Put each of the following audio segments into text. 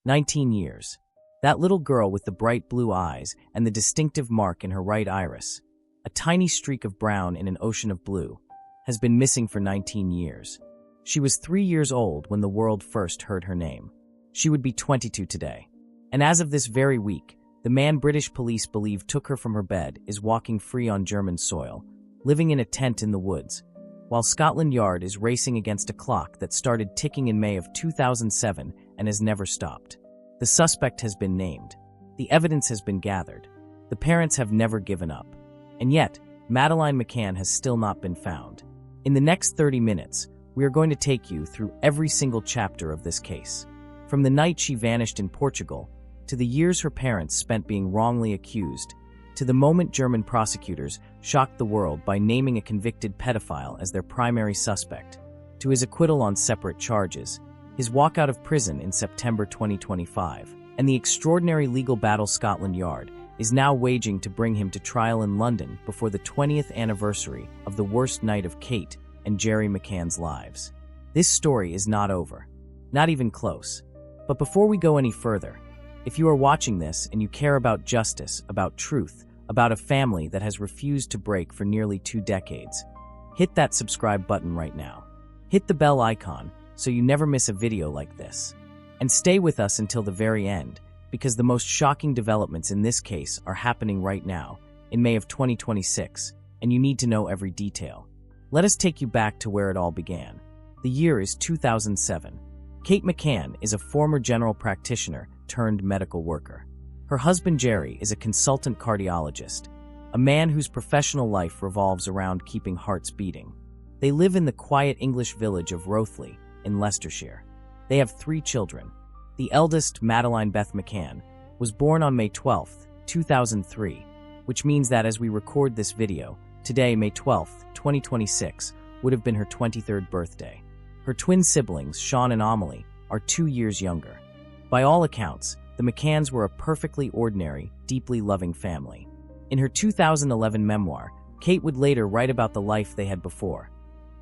19 years. That little girl with the bright blue eyes and the distinctive mark in her right iris, a tiny streak of brown in an ocean of blue, has been missing for 19 years. She was 3 years old when the world first heard her name. She would be 22 today. And as of this very week, the man British police believe took her from her bed is walking free on German soil, living in a tent in the woods, while Scotland Yard is racing against a clock that started ticking in May of 2007 and has never stopped. The suspect has been named. The evidence has been gathered. The parents have never given up. And yet, Madeleine McCann has still not been found. In the next 30 minutes, we are going to take you through every single chapter of this case. From the night she vanished in Portugal, to the years her parents spent being wrongly accused, to the moment German prosecutors shocked the world by naming a convicted pedophile as their primary suspect, to his acquittal on separate charges, his walk out of prison in September 2025, and the extraordinary legal battle Scotland Yard is now waging to bring him to trial in London before the 20th anniversary of the worst night of Kate and Gerry McCann's lives. This story is not over. Not even close. But before we go any further, if you are watching this and you care about justice, about truth, about a family that has refused to break for nearly 2 decades, hit that subscribe button right now. Hit the bell icon so you never miss a video like this. And stay with us until the very end, because the most shocking developments in this case are happening right now, in May of 2026, and you need to know every detail. Let us take you back to where it all began. The year is 2007. Kate McCann is a former general practitioner turned medical worker. Her husband Gerry is a consultant cardiologist, a man whose professional life revolves around keeping hearts beating. They live in the quiet English village of Rothley in Leicestershire. They have 3 children. The eldest, Madeleine Beth McCann, was born on May 12, 2003, which means that as we record this video, today, May 12, 2026, would have been her 23rd birthday. Her twin siblings, Sean and Amelie, are 2 years younger. By all accounts, the McCanns were a perfectly ordinary, deeply loving family. In her 2011 memoir, Kate would later write about the life they had before.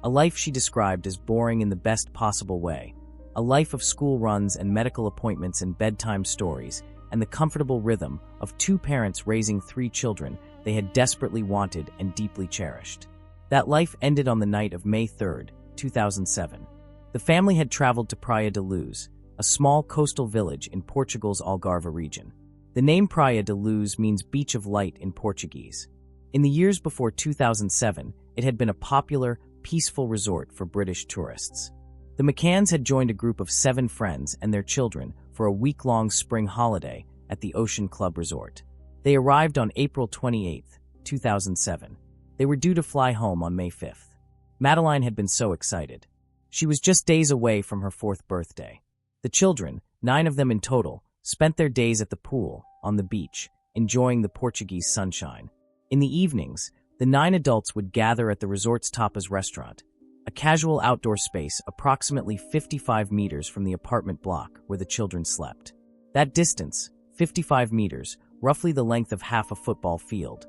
A life she described as boring in the best possible way. A life of school runs and medical appointments and bedtime stories, and the comfortable rhythm of 2 parents raising 3 children they had desperately wanted and deeply cherished. That life ended on the night of May 3, 2007. The family had traveled to Praia da Luz, a small coastal village in Portugal's Algarve region. The name Praia da Luz means beach of light in Portuguese. In the years before 2007, it had been a popular, peaceful resort for British tourists. The McCanns had joined a group of 7 friends and their children for a week-long spring holiday at the Ocean Club Resort. They arrived on April 28, 2007. They were due to fly home on May 5th. Madeleine had been so excited. She was just days away from her 4th birthday. The children, 9 of them in total, spent their days at the pool, on the beach, enjoying the Portuguese sunshine. In the evenings, the 9 adults would gather at the resort's tapas restaurant, a casual outdoor space approximately 55 meters from the apartment block where the children slept. That distance, 55 meters, roughly the length of half a football field,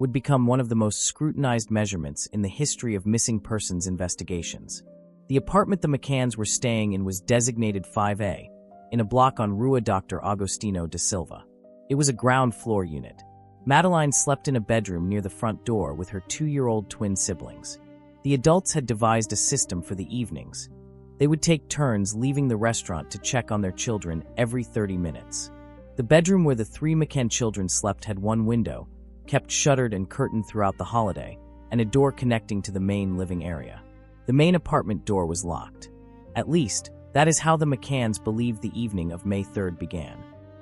would become one of the most scrutinized measurements in the history of missing persons investigations. The apartment the McCanns were staying in was designated 5A, in a block on Rua Dr. Agostinho da Silva. It was a ground floor unit. Madeleine slept in a bedroom near the front door with her 2-year-old twin siblings. The adults had devised a system for the evenings. They would take turns leaving the restaurant to check on their children every 30 minutes. The bedroom where the 3 McCann children slept had one window, kept shuttered and curtained throughout the holiday, and a door connecting to the main living area. The main apartment door was locked. At least, that is how the McCanns believed the evening of May 3rd began.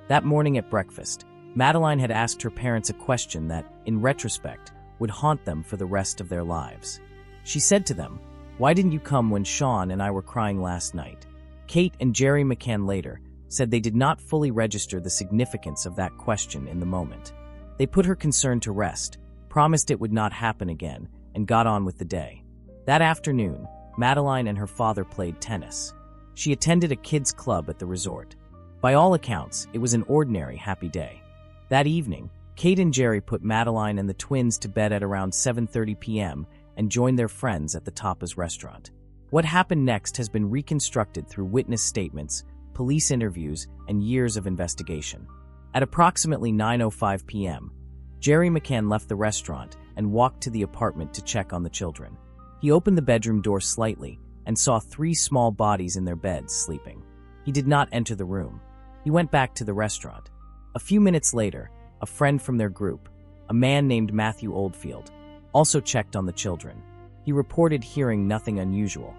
That morning at breakfast, Madeleine had asked her parents a question that, in retrospect, would haunt them for the rest of their lives. She said to them, "Why didn't you come when Sean and I were crying last night?" Kate and Gerry McCann later said they did not fully register the significance of that question in the moment. They put her concern to rest, promised it would not happen again, and got on with the day. That afternoon, Madeleine and her father played tennis. She attended a kids' club at the resort. By all accounts, it was an ordinary, happy day. That evening, Kate and Gerry put Madeleine and the twins to bed at around 7:30 p.m. and joined their friends at the tapas restaurant. What happened next has been reconstructed through witness statements, police interviews, and years of investigation. At approximately 9:05 p.m., Jerry McCann left the restaurant and walked to the apartment to check on the children. He opened the bedroom door slightly and saw 3 small bodies in their beds sleeping. He did not enter the room. He went back to the restaurant. A few minutes later, a friend from their group, a man named Matthew Oldfield, also checked on the children. He reported hearing nothing unusual.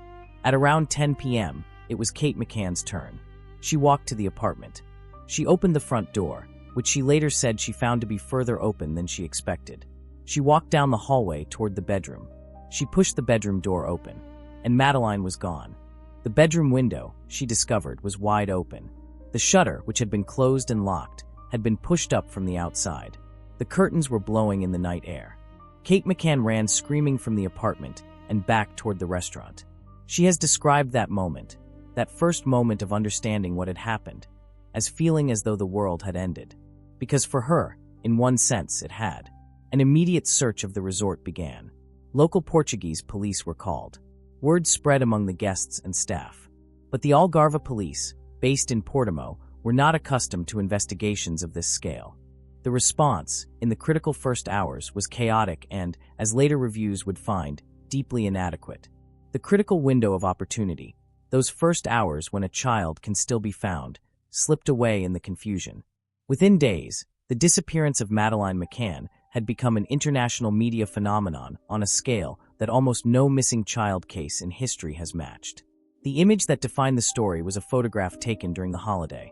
At around 10 p.m., it was Kate McCann's turn. She walked to the apartment. She opened the front door, which she later said she found to be further open than she expected. She walked down the hallway toward the bedroom. She pushed the bedroom door open, and Madeleine was gone. The bedroom window, she discovered, was wide open. The shutter, which had been closed and locked, had been pushed up from the outside. The curtains were blowing in the night air. Kate McCann ran screaming from the apartment and back toward the restaurant. She has described that moment, that first moment of understanding what had happened, as feeling as though the world had ended. Because for her, in one sense, it had. An immediate search of the resort began. Local Portuguese police were called. Word spread among the guests and staff. But the Algarve police, based in Portimao, were not accustomed to investigations of this scale. The response, in the critical first hours, was chaotic and, as later reviews would find, deeply inadequate. The critical window of opportunity, those first hours when a child can still be found, slipped away in the confusion. Within days, the disappearance of Madeleine McCann had become an international media phenomenon on a scale that almost no missing child case in history has matched. The image that defined the story was a photograph taken during the holiday.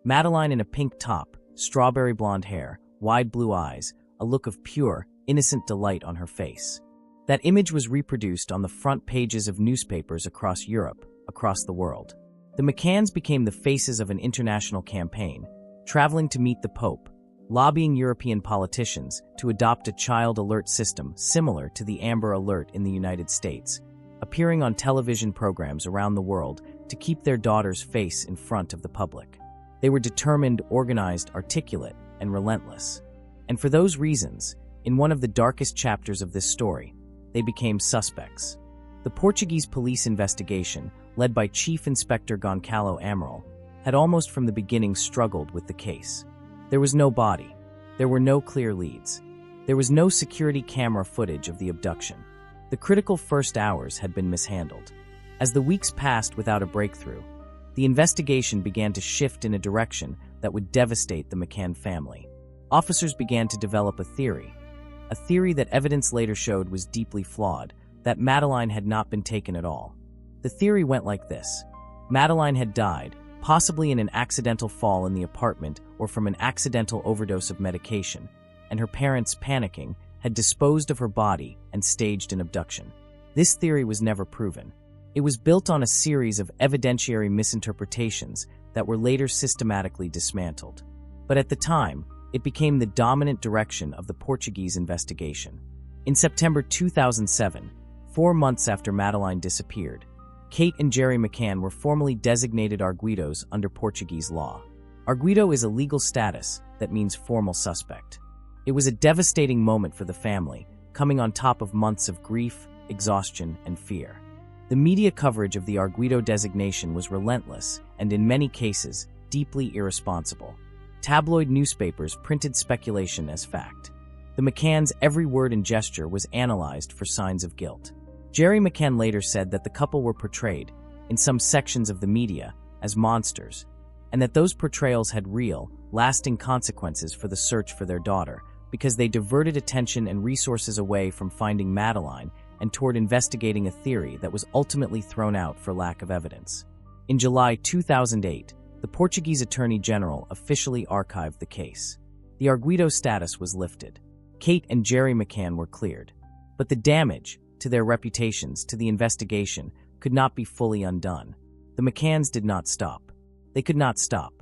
Madeleine in a pink top, strawberry blonde hair, wide blue eyes, a look of pure, innocent delight on her face. That image was reproduced on the front pages of newspapers across Europe, across the world. The McCanns became the faces of an international campaign, traveling to meet the Pope, lobbying European politicians to adopt a child alert system similar to the Amber Alert in the United States, appearing on television programs around the world to keep their daughter's face in front of the public. They were determined, organized, articulate, and relentless. And for those reasons, in one of the darkest chapters of this story, they became suspects. The Portuguese police investigation, led by Chief Inspector Goncalo Amaral, had almost from the beginning struggled with the case. There was no body. There were no clear leads. There was no security camera footage of the abduction. The critical first hours had been mishandled. As the weeks passed without a breakthrough, the investigation began to shift in a direction that would devastate the McCann family. Officers began to develop a theory that evidence later showed was deeply flawed, that Madeleine had not been taken at all. The theory went like this. Madeleine had died, possibly in an accidental fall in the apartment or from an accidental overdose of medication, and her parents, panicking, had disposed of her body and staged an abduction. This theory was never proven. It was built on a series of evidentiary misinterpretations that were later systematically dismantled. But at the time, it became the dominant direction of the Portuguese investigation. In September 2007, 4 months after Madeleine disappeared, Kate and Jerry McCann were formally designated arguidos under Portuguese law. Arguido is a legal status that means formal suspect. It was a devastating moment for the family, coming on top of months of grief, exhaustion, and fear. The media coverage of the Arguido designation was relentless and, in many cases, deeply irresponsible. Tabloid newspapers printed speculation as fact. The McCanns' every word and gesture was analyzed for signs of guilt. Jerry McCann later said that the couple were portrayed, in some sections of the media, as monsters, and that those portrayals had real, lasting consequences for the search for their daughter, because they diverted attention and resources away from finding Madeleine and toward investigating a theory that was ultimately thrown out for lack of evidence. In July 2008, the Portuguese Attorney General officially archived the case. The Arguido status was lifted. Kate and Jerry McCann were cleared. But the damage to their reputations, to the investigation, could not be fully undone. The McCanns did not stop. They could not stop.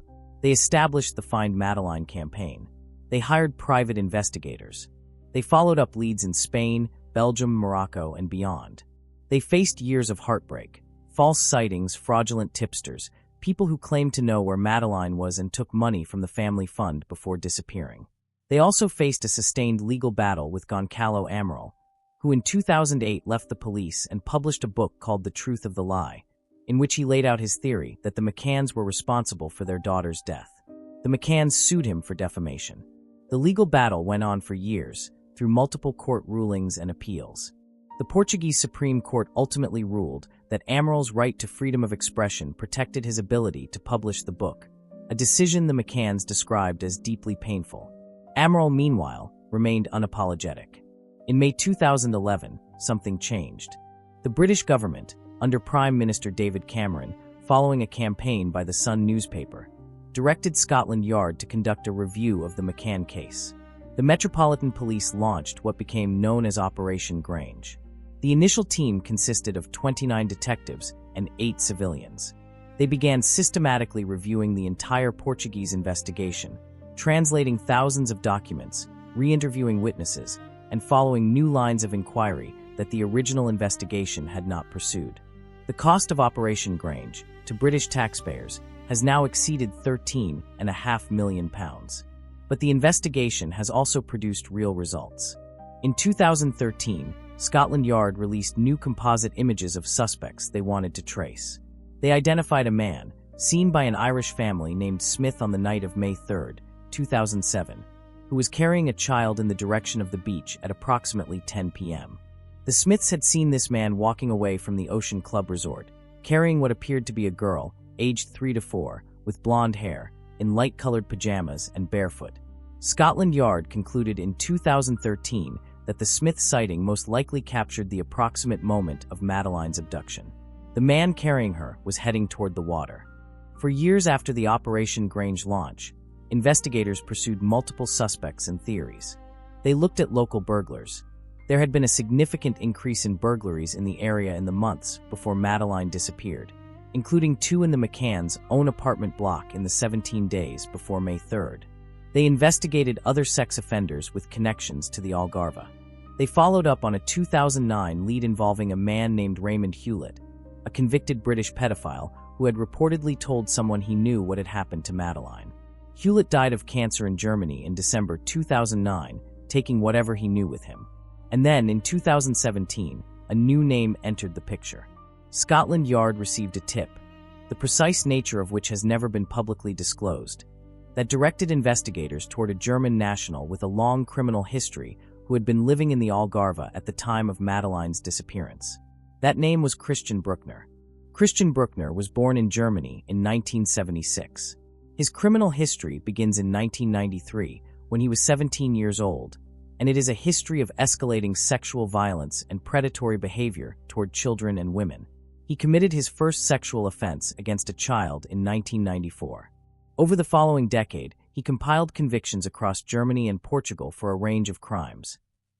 They established the Find Madeleine campaign. They hired private investigators. They followed up leads in Spain, Belgium, Morocco, and beyond. They faced years of heartbreak, false sightings, fraudulent tipsters, people who claimed to know where Madeleine was and took money from the family fund before disappearing. They also faced a sustained legal battle with Goncalo Amaral, who in 2008 left the police and published a book called The Truth of the Lie. in which he laid out his theory that the McCanns were responsible for their daughter's death. The McCanns sued him for defamation. The legal battle went on for years, through multiple court rulings and appeals. The Portuguese Supreme Court ultimately ruled that Amaril's right to freedom of expression protected his ability to publish the book, a decision the McCanns described as deeply painful. Amaral, meanwhile, remained unapologetic. In May 2011, something changed. The British government, under Prime Minister David Cameron, following a campaign by the Sun newspaper, directed Scotland Yard to conduct a review of the McCann case. The Metropolitan Police launched what became known as Operation Grange. The initial team consisted of 29 detectives and 8 civilians. They began systematically reviewing the entire Portuguese investigation, translating thousands of documents, re-interviewing witnesses, and following new lines of inquiry that the original investigation had not pursued. The cost of Operation Grange, to British taxpayers, has now exceeded £13.5 million. But the investigation has also produced real results. In 2013, Scotland Yard released new composite images of suspects they wanted to trace. They identified a man, seen by an Irish family named Smith on the night of May 3, 2007, who was carrying a child in the direction of the beach at approximately 10 p.m. The Smiths had seen this man walking away from the Ocean Club Resort, carrying what appeared to be a girl, aged 3 to 4, with blonde hair, in light-colored pajamas and barefoot. Scotland Yard concluded in 2013 that the Smith sighting most likely captured the approximate moment of Madeleine's abduction. The man carrying her was heading toward the water. For years after the Operation Grange launch, investigators pursued multiple suspects and theories. They looked at local burglars. There had been a significant increase in burglaries in the area in the months before Madeleine disappeared, including 2 in the McCanns' own apartment block in the 17 days before May 3rd. They investigated other sex offenders with connections to the Algarve. They followed up on a 2009 lead involving a man named Raymond Hewlett, a convicted British pedophile who had reportedly told someone he knew what had happened to Madeleine. Hewlett died of cancer in Germany in December 2009, taking whatever he knew with him. And then, in 2017, a new name entered the picture. Scotland Yard received a tip, the precise nature of which has never been publicly disclosed, that directed investigators toward a German national with a long criminal history who had been living in the Algarve at the time of Madeleine's disappearance. That name was Christian Brueckner. Christian Brueckner was born in Germany in 1976. His criminal history begins in 1993, when he was 17 years old, and it is a history of escalating sexual violence and predatory behavior toward children and women. He committed his first sexual offense against a child in 1994. Over the following decade, he compiled convictions across Germany and Portugal for a range of crimes: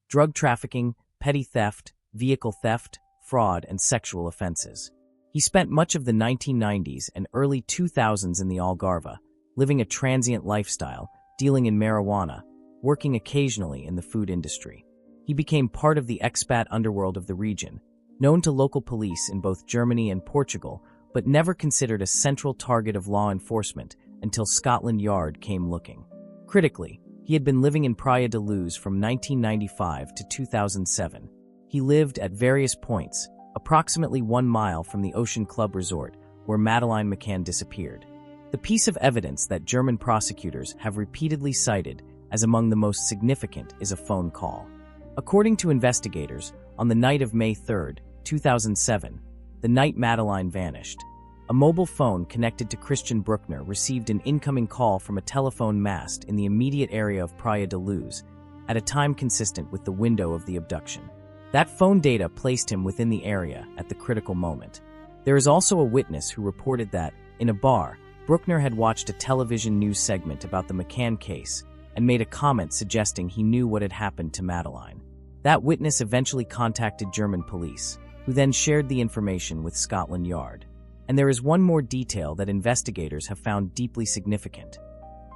drug trafficking, petty theft, vehicle theft, fraud, and sexual offenses. He spent much of the 1990s and early 2000s in the Algarve, living a transient lifestyle, dealing in marijuana, working occasionally in the food industry. He became part of the expat underworld of the region, known to local police in both Germany and Portugal, but never considered a central target of law enforcement until Scotland Yard came looking. Critically, he had been living in Praia da Luz from 1995 to 2007. He lived at various points, approximately 1 mile from the Ocean Club Resort, where Madeleine McCann disappeared. The piece of evidence that German prosecutors have repeatedly cited as among the most significant is a phone call. According to investigators, on the night of May 3, 2007, the night Madeleine vanished, a mobile phone connected to Christian Brueckner received an incoming call from a telephone mast in the immediate area of Praia da Luz at a time consistent with the window of the abduction. That phone data placed him within the area at the critical moment. There is also a witness who reported that, in a bar, Brueckner had watched a television news segment about the McCann case and made a comment suggesting he knew what had happened to Madeleine. That witness eventually contacted German police, who then shared the information with Scotland Yard. And there is one more detail that investigators have found deeply significant.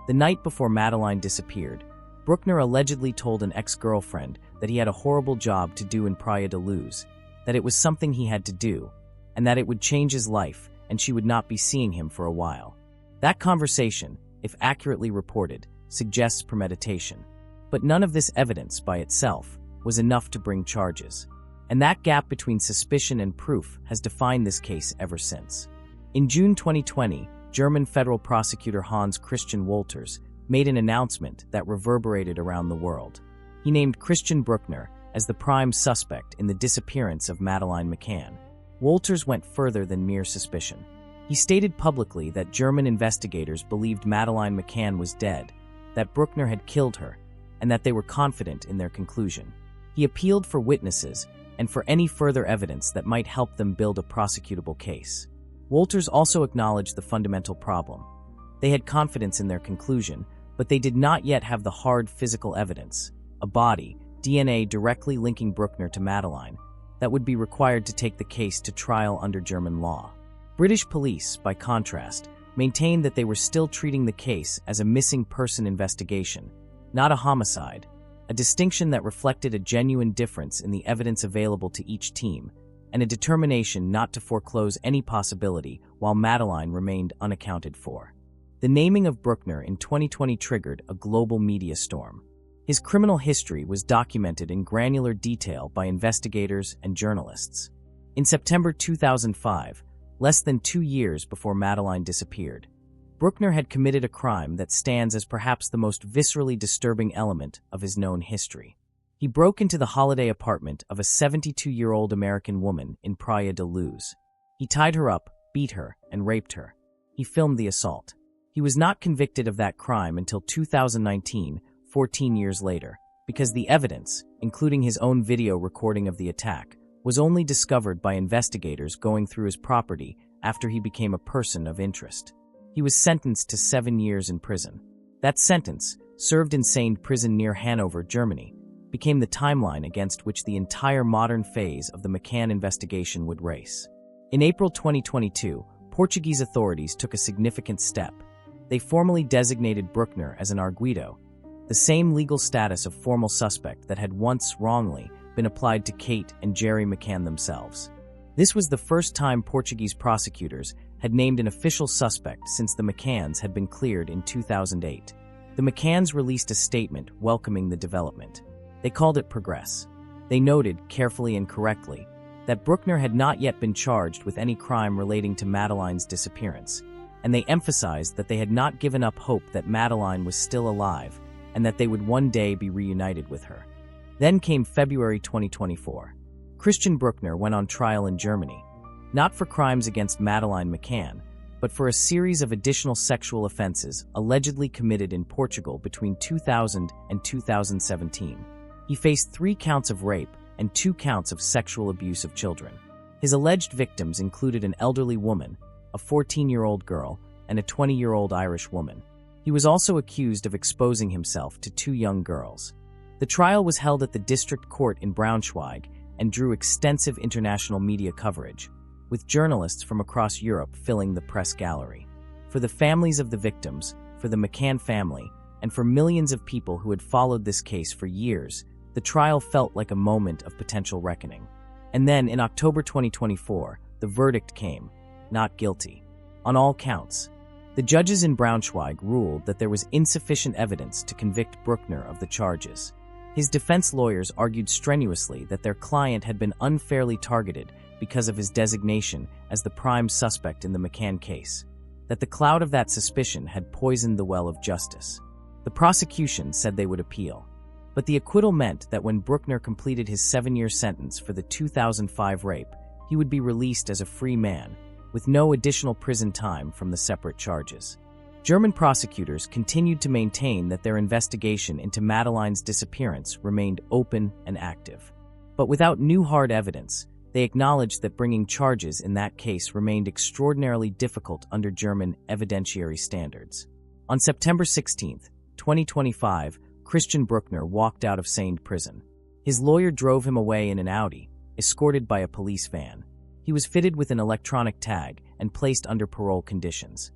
The night before Madeleine disappeared, Brueckner allegedly told an ex-girlfriend that he had a horrible job to do in Praia da Luz, that it was something he had to do, and that it would change his life and she would not be seeing him for a while. That conversation, if accurately reported, suggests premeditation. But none of this evidence by itself was enough to bring charges. And that gap between suspicion and proof has defined this case ever since. In June 2020, German federal prosecutor Hans Christian Wolters made an announcement that reverberated around the world. He named Christian Brueckner as the prime suspect in the disappearance of Madeleine McCann. Wolters went further than mere suspicion. He stated publicly that German investigators believed Madeleine McCann was dead, that Brueckner had killed her, and that they were confident in their conclusion. He appealed for witnesses and for any further evidence that might help them build a prosecutable case. Wolters also acknowledged the fundamental problem. They had confidence in their conclusion, but they did not yet have the hard physical evidence, a body, DNA directly linking Brueckner to Madeleine, that would be required to take the case to trial under German law. British police, by contrast, maintained that they were still treating the case as a missing person investigation, not a homicide, a distinction that reflected a genuine difference in the evidence available to each team, and a determination not to foreclose any possibility while Madeleine remained unaccounted for. The naming of Brueckner in 2020 triggered a global media storm. His criminal history was documented in granular detail by investigators and journalists. In September 2005, less than 2 years before Madeleine disappeared, Brueckner had committed a crime that stands as perhaps the most viscerally disturbing element of his known history. He broke into the holiday apartment of a 72-year-old American woman in Praia da Luz. He tied her up, beat her, and raped her. He filmed the assault. He was not convicted of that crime until 2019, 14 years later, because the evidence, including his own video recording of the attack, was only discovered by investigators going through his property after he became a person of interest. He was sentenced to 7 years in prison. That sentence, served in Sane prison near Hanover, Germany, became the timeline against which the entire modern phase of the McCann investigation would race. In April 2022, Portuguese authorities took a significant step. They formally designated Brueckner as an arguido, the same legal status of formal suspect that had once wrongly been applied to Kate and Jerry McCann themselves. This was the first time Portuguese prosecutors had named an official suspect since the McCanns had been cleared in 2008. The McCanns released a statement welcoming the development. They called it progress. They noted, carefully and correctly, that Brueckner had not yet been charged with any crime relating to Madeleine's disappearance, and they emphasized that they had not given up hope that Madeleine was still alive and that they would one day be reunited with her. Then came February 2024. Christian Brueckner went on trial in Germany, not for crimes against Madeleine McCann, but for a series of additional sexual offenses allegedly committed in Portugal between 2000 and 2017. He faced 3 counts of rape and 2 counts of sexual abuse of children. His alleged victims included an elderly woman, a 14-year-old girl, and a 20-year-old Irish woman. He was also accused of exposing himself to 2 young girls. The trial was held at the district court in Braunschweig and drew extensive international media coverage, with journalists from across Europe filling the press gallery. For the families of the victims, for the McCann family, and for millions of people who had followed this case for years, the trial felt like a moment of potential reckoning. And then, in October 2024, the verdict came: not guilty. On all counts. The judges in Braunschweig ruled that there was insufficient evidence to convict Brueckner of the charges. His defense lawyers argued strenuously that their client had been unfairly targeted because of his designation as the prime suspect in the McCann case, that the cloud of that suspicion had poisoned the well of justice. The prosecution said they would appeal. But the acquittal meant that when Brueckner completed his 7-year sentence for the 2005 rape, he would be released as a free man, with no additional prison time from the separate charges. German prosecutors continued to maintain that their investigation into Madeleine's disappearance remained open and active. But without new hard evidence, they acknowledged that bringing charges in that case remained extraordinarily difficult under German evidentiary standards. On September 16, 2025, Christian Brueckner walked out of Sane prison. His lawyer drove him away in an Audi, escorted by a police van. He was fitted with an electronic tag and placed under parole conditions.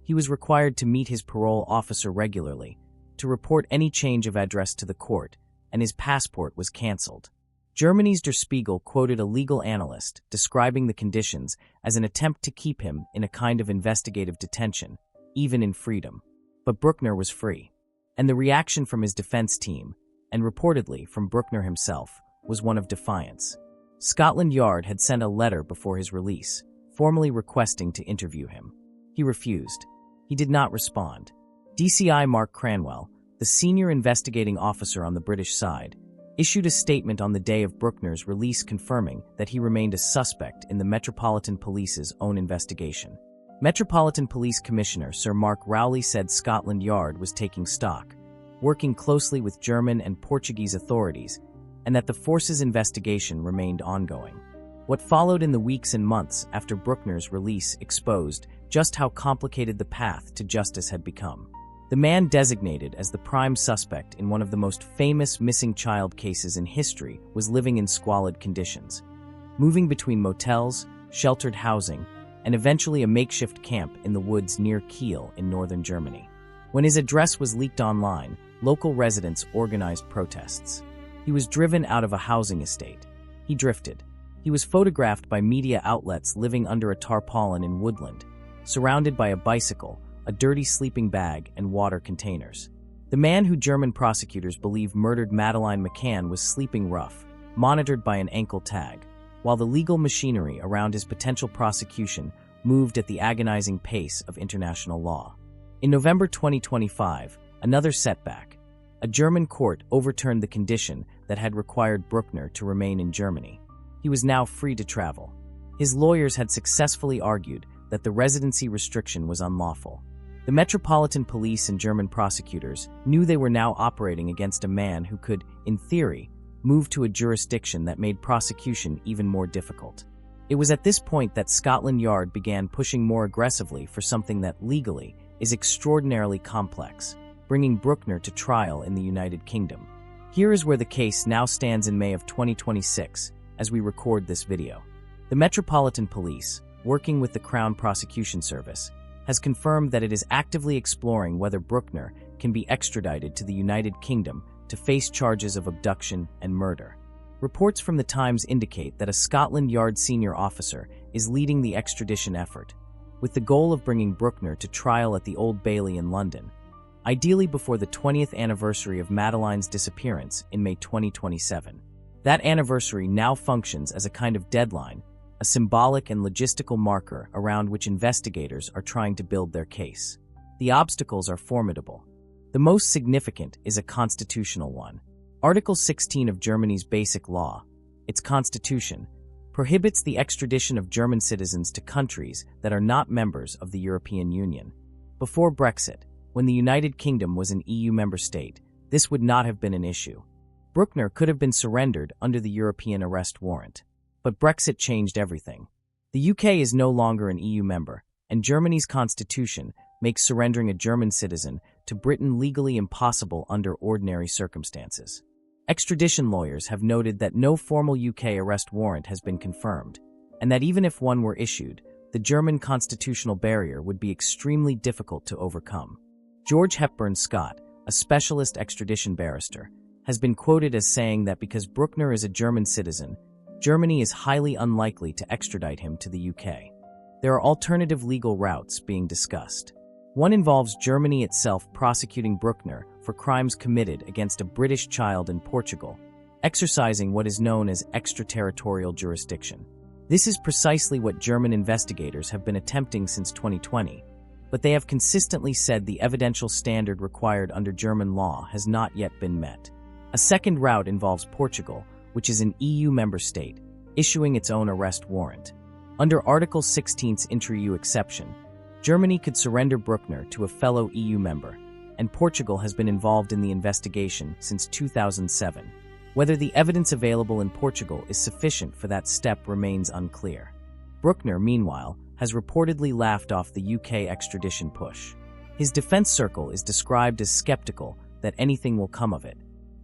He was required to meet his parole officer regularly, to report any change of address to the court, and his passport was cancelled. Germany's Der Spiegel quoted a legal analyst describing the conditions as an attempt to keep him in a kind of investigative detention, even in freedom. But Brueckner was free. And the reaction from his defense team, and reportedly from Brueckner himself, was one of defiance. Scotland Yard had sent a letter before his release, formally requesting to interview him. He refused. He did not respond. DCI Mark Cranwell, the senior investigating officer on the British side, issued a statement on the day of Brueckner's release confirming that he remained a suspect in the Metropolitan Police's own investigation. Metropolitan Police Commissioner Sir Mark Rowley said Scotland Yard was taking stock, working closely with German and Portuguese authorities, and that the force's investigation remained ongoing. What followed in the weeks and months after Brueckner's release exposed just how complicated the path to justice had become. The man designated as the prime suspect in one of the most famous missing child cases in history was living in squalid conditions, moving between motels, sheltered housing, and eventually a makeshift camp in the woods near Kiel in northern Germany. When his address was leaked online, local residents organized protests. He was driven out of a housing estate. He drifted. He was photographed by media outlets living under a tarpaulin in woodland, surrounded by a bicycle, a dirty sleeping bag, and water containers. The man who German prosecutors believe murdered Madeleine McCann was sleeping rough, monitored by an ankle tag, while the legal machinery around his potential prosecution moved at the agonizing pace of international law. In November 2025, another setback. A German court overturned the condition that had required Brueckner to remain in Germany. He was now free to travel. His lawyers had successfully argued that the residency restriction was unlawful. The Metropolitan Police and German prosecutors knew they were now operating against a man who could, in theory, move to a jurisdiction that made prosecution even more difficult. It was at this point that Scotland Yard began pushing more aggressively for something that, legally, is extraordinarily complex, bringing Brueckner to trial in the United Kingdom. Here is where the case now stands in May of 2026, as we record this video. The Metropolitan Police, working with the Crown Prosecution Service, has confirmed that it is actively exploring whether Brueckner can be extradited to the United Kingdom to face charges of abduction and murder. Reports from The Times indicate that a Scotland Yard senior officer is leading the extradition effort, with the goal of bringing Brueckner to trial at the Old Bailey in London, ideally before the 20th anniversary of Madeleine's disappearance in May 2027. That anniversary now functions as a kind of deadline, a symbolic and logistical marker around which investigators are trying to build their case. The obstacles are formidable. The most significant is a constitutional one. Article 16 of Germany's Basic Law, its constitution, prohibits the extradition of German citizens to countries that are not members of the European Union. Before Brexit, when the United Kingdom was an EU member state, this would not have been an issue. Brueckner could have been surrendered under the European arrest warrant. But Brexit changed everything. The UK is no longer an EU member, and Germany's constitution makes surrendering a German citizen to Britain legally impossible under ordinary circumstances. Extradition lawyers have noted that no formal UK arrest warrant has been confirmed, and that even if one were issued, the German constitutional barrier would be extremely difficult to overcome. George Hepburn Scott, a specialist extradition barrister, has been quoted as saying that because Brueckner is a German citizen, Germany is highly unlikely to extradite him to the UK. There are alternative legal routes being discussed. One involves Germany itself prosecuting Brueckner for crimes committed against a British child in Portugal, exercising what is known as extraterritorial jurisdiction. This is precisely what German investigators have been attempting since 2020, but they have consistently said the evidential standard required under German law has not yet been met. A second route involves Portugal, which is an EU member state, issuing its own arrest warrant. Under Article 16's inter-EU exception, Germany could surrender Brueckner to a fellow EU member, and Portugal has been involved in the investigation since 2007. Whether the evidence available in Portugal is sufficient for that step remains unclear. Brueckner, meanwhile, has reportedly laughed off the UK extradition push. His defense circle is described as skeptical that anything will come of it.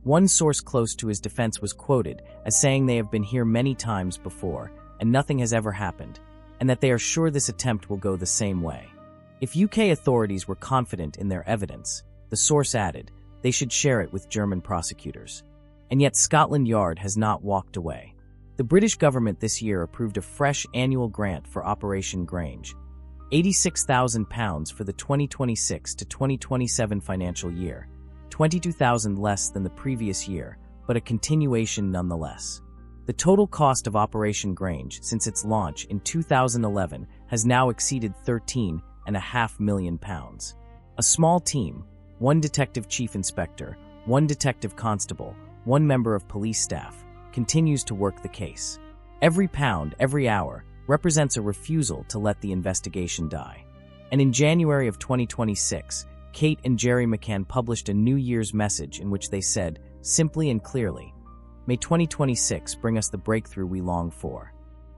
One source close to his defense was quoted as saying they have been here many times before and nothing has ever happened, and that they are sure this attempt will go the same way. If UK authorities were confident in their evidence, the source added, they should share it with German prosecutors. And yet Scotland Yard has not walked away. The British government this year approved a fresh annual grant for Operation Grange, £86,000 for the 2026 to 2027 financial year, $22,000 less than the previous year, but a continuation nonetheless. The total cost of Operation Grange since its launch in 2011 has now exceeded £13.5 million. A small team, one detective chief inspector, one detective constable, one member of police staff, continues to work the case. Every pound, every hour, represents a refusal to let the investigation die. And in January of 2026, Kate and Jerry McCann published a New Year's message in which they said, simply and clearly, "May 2026 bring us the breakthrough we long for."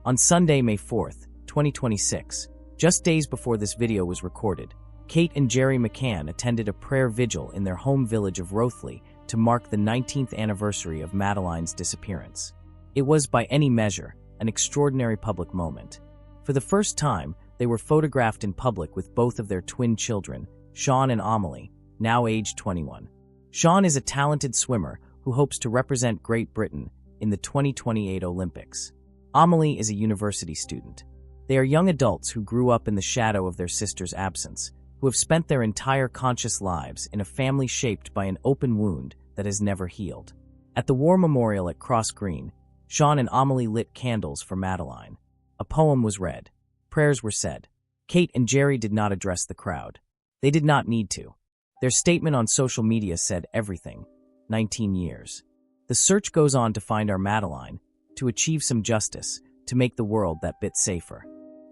On Sunday, May 4th, 2026, just days before this video was recorded, Kate and Jerry McCann attended a prayer vigil in their home village of Rothley to mark the 19th anniversary of Madeleine's disappearance. It was, by any measure, an extraordinary public moment. For the first time, they were photographed in public with both of their twin children, Sean and Amelie, now aged 21. Sean is a talented swimmer who hopes to represent Great Britain in the 2028 Olympics. Amelie is a university student. They are young adults who grew up in the shadow of their sister's absence, who have spent their entire conscious lives in a family shaped by an open wound that has never healed. At the War Memorial at Cross Green, Sean and Amelie lit candles for Madeleine. A poem was read. Prayers were said. Kate and Jerry did not address the crowd. They did not need to. Their statement on social media said everything. 19 years. The search goes on to find our Madeleine, to achieve some justice, to make the world that bit safer.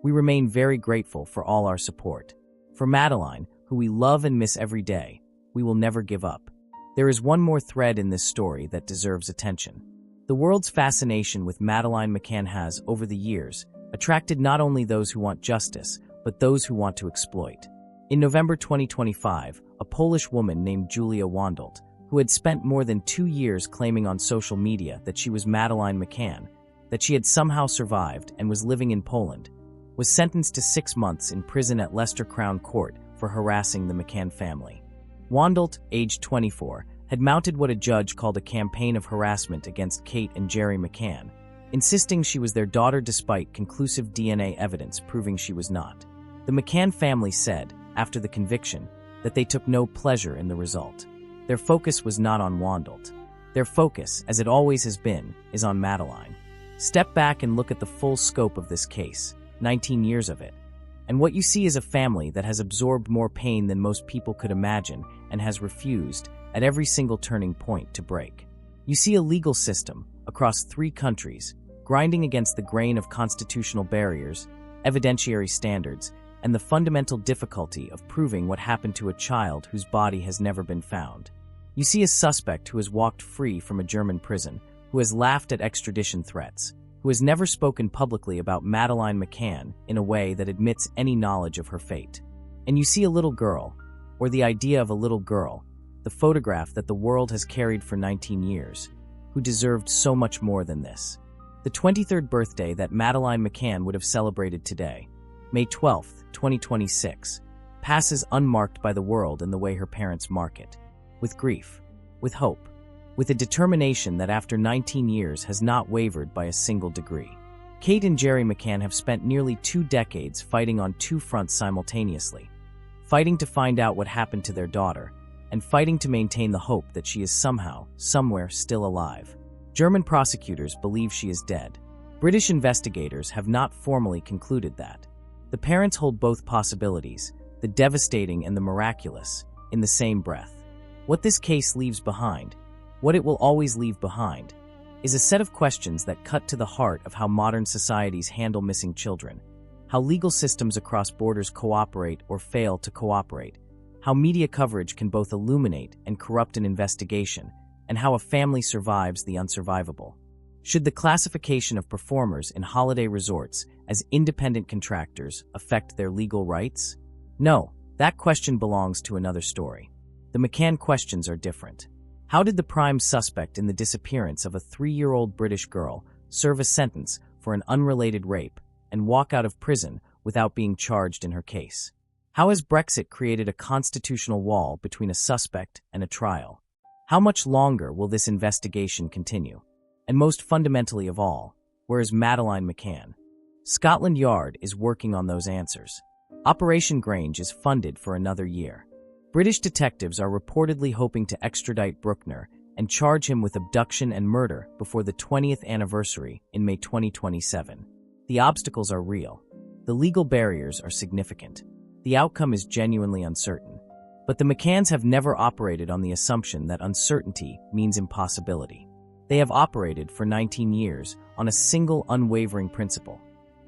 We remain very grateful for all our support. For Madeleine, who we love and miss every day, we will never give up. There is one more thread in this story that deserves attention. The world's fascination with Madeleine McCann has, over the years, attracted not only those who want justice, but those who want to exploit. In November 2025, a Polish woman named Julia Wandolt, who had spent more than 2 years claiming on social media that she was Madeleine McCann, that she had somehow survived and was living in Poland, was sentenced to 6 months in prison at Leicester Crown Court for harassing the McCann family. Wandolt, aged 24, had mounted what a judge called a campaign of harassment against Kate and Jerry McCann, insisting she was their daughter despite conclusive DNA evidence proving she was not. The McCann family said, after the conviction, that they took no pleasure in the result. Their focus was not on Wandolt. Their focus, as it always has been, is on Madeleine. Step back and look at the full scope of this case, 19 years of it. And what you see is a family that has absorbed more pain than most people could imagine and has refused, at every single turning point, to break. You see a legal system, across 3 countries, grinding against the grain of constitutional barriers, evidentiary standards, and the fundamental difficulty of proving what happened to a child whose body has never been found. You see a suspect who has walked free from a German prison, who has laughed at extradition threats, who has never spoken publicly about Madeleine McCann in a way that admits any knowledge of her fate. And you see a little girl, or the idea of a little girl, the photograph that the world has carried for 19 years, who deserved so much more than this. The 23rd birthday that Madeleine McCann would have celebrated today, May 12, 2026, passes unmarked by the world in the way her parents mark it. With grief, with hope, with a determination that after 19 years has not wavered by a single degree. Kate and Jerry McCann have spent nearly 2 decades fighting on 2 fronts simultaneously, fighting to find out what happened to their daughter, and fighting to maintain the hope that she is somehow, somewhere still alive. German prosecutors believe she is dead. British investigators have not formally concluded that. The parents hold both possibilities, the devastating and the miraculous, in the same breath. What this case leaves behind, what it will always leave behind, is a set of questions that cut to the heart of how modern societies handle missing children, how legal systems across borders cooperate or fail to cooperate, how media coverage can both illuminate and corrupt an investigation, and how a family survives the unsurvivable. Should the classification of performers in holiday resorts as independent contractors affect their legal rights? No, that question belongs to another story. The McCann questions are different. How did the prime suspect in the disappearance of a 3-year-old British girl serve a sentence for an unrelated rape and walk out of prison without being charged in her case? How has Brexit created a constitutional wall between a suspect and a trial? How much longer will this investigation continue? And most fundamentally of all, where is Madeleine McCann? Scotland Yard is working on those answers. Operation Grange is funded for another year. British detectives are reportedly hoping to extradite Brueckner and charge him with abduction and murder before the 20th anniversary in May 2027. The obstacles are real. The legal barriers are significant. The outcome is genuinely uncertain. But the McCanns have never operated on the assumption that uncertainty means impossibility. They have operated for 19 years on a single unwavering principle: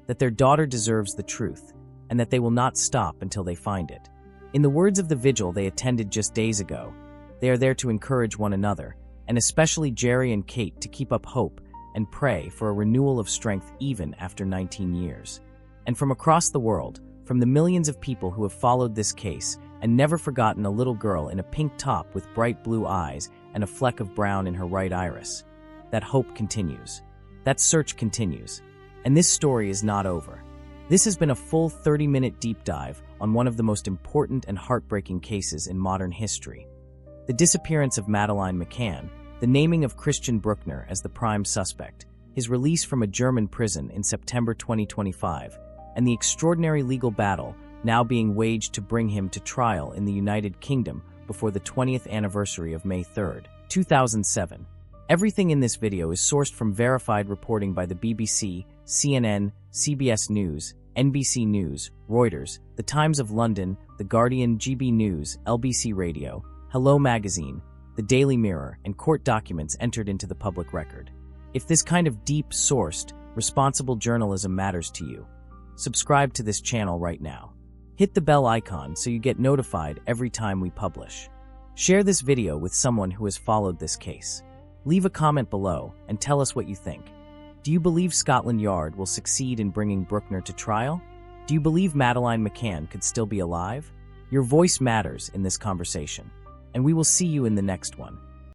that their daughter deserves the truth, and that they will not stop until they find it. In the words of the vigil they attended just days ago, they are there to encourage one another, and especially Jerry and Kate, to keep up hope and pray for a renewal of strength even after 19 years. And from across the world, from the millions of people who have followed this case and never forgotten a little girl in a pink top with bright blue eyes and a fleck of brown in her right iris, that hope continues. That search continues. And this story is not over. This has been a full 30-minute deep dive on one of the most important and heartbreaking cases in modern history. The disappearance of Madeleine McCann, the naming of Christian Brueckner as the prime suspect, his release from a German prison in September 2025, and the extraordinary legal battle now being waged to bring him to trial in the United Kingdom before the 20th anniversary of May 3rd, 2007. Everything in this video is sourced from verified reporting by the BBC, CNN, CBS News, NBC News, Reuters, The Times of London, The Guardian, GB News, LBC Radio, Hello Magazine, The Daily Mirror, and court documents entered into the public record. If this kind of deep-sourced, responsible journalism matters to you, subscribe to this channel right now. Hit the bell icon so you get notified every time we publish. Share this video with someone who has followed this case. Leave a comment below and tell us what you think. Do you believe Scotland Yard will succeed in bringing Brueckner to trial? Do you believe Madeleine McCann could still be alive? Your voice matters in this conversation, and we will see you in the next one.